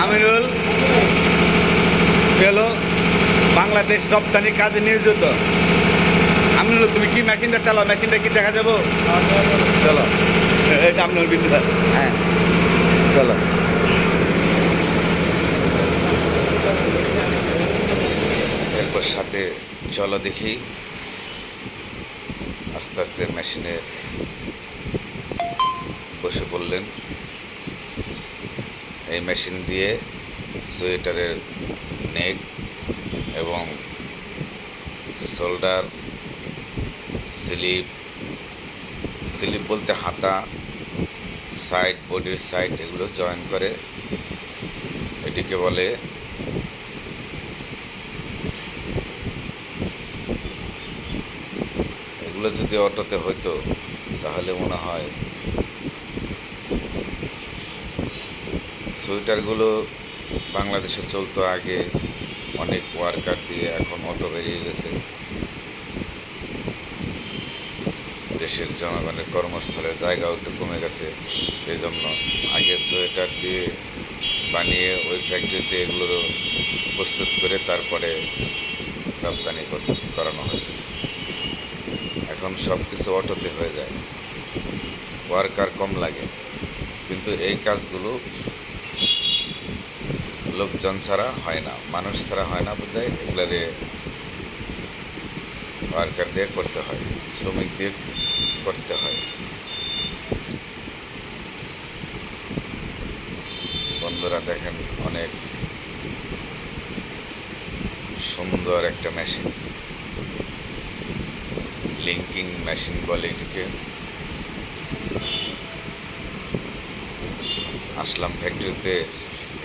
আমিনুল হলো বাংলাদেশ রপ্তানি কাজে নিয়োজিত। আমিনুল, তুমি কি মেশিনটা চালাও? মেশিনটা কি দেখা যাবো? চলো, এটা আমিনুল বিদ্যুৎ। হ্যাঁ, চলো। এরপর সাথে চলো দেখি। আস্তে আস্তে মেশিনে বসে পড়লেন। এই মেশিন দিয়ে সোয়েটারের নেক এবং শোল্ডার, স্লিপ বলতে হাতা, সাইড, বডির সাইড, এগুলো জয়েন করে। এটিকে বলে এগুলো যদি অটোতে হইতো তাহলে মনে হয় সোয়েটারগুলো বাংলাদেশে চলতো আগে অনেক ওয়ার্কার দিয়ে, এখন অটো বেরিয়ে গেছে। দেশের জনগণের কর্মস্থলের জায়গাও একটু কমে গেছে। এই জন্য আগে সোয়েটার দিয়ে বানিয়ে ওই ফ্যাক্টরিতে এগুলো প্রস্তুত করে তারপরে রপ্তানি করানো হতো। এখন সব কিছু অটোতে হয়ে যায়, ওয়ার্কার কম লাগে। কিন্তু এই কাজগুলো লোকজন ছাড়া হয় না, মানুষ ছাড়া হয় না বোধহয়। এগুলারে ওয়ার্কার দিয়ে করতে হয়, শ্রমিক দিয়ে করতে হয়। বন্ধুরা দেখেন, অনেক সুন্দর একটা মেশিন, লিঙ্কিং মেশিন বলে এটিকে। আসলাম ফ্যাক্টরিতে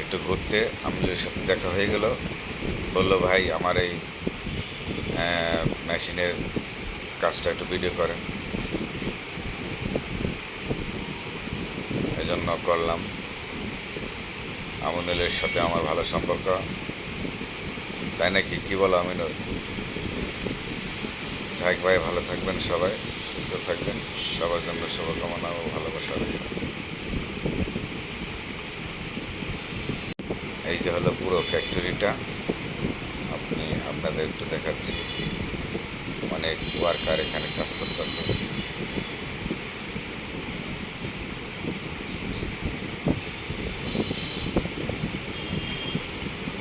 একটু ঘুরতে, আমিনুলের সাথে দেখা হয়ে গেল। বললো, ভাই আমার এই মেশিনের কাজটা একটু ভিডিও করেন। এজন্য করলাম। আমিনুলের সাথে আমার ভালো সম্পর্ক, তাই নাকি? কি বলো আমিনুল? যাই ভাই, ভালো থাকবেন সবাই, সুস্থ থাকবেন। সবার জন্য শুভকামনা ও ভালোবাসা রইল। এই যে হলো পুরো ফ্যাক্টরিটা, আপনাদের একটু দেখাচ্ছি। অনেক ওয়ার্কার এখানে কাজ করতেছে।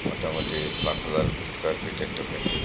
মোটামুটি 5,000 স্কোয়ার ফিট একটা ফ্যাক্টরি।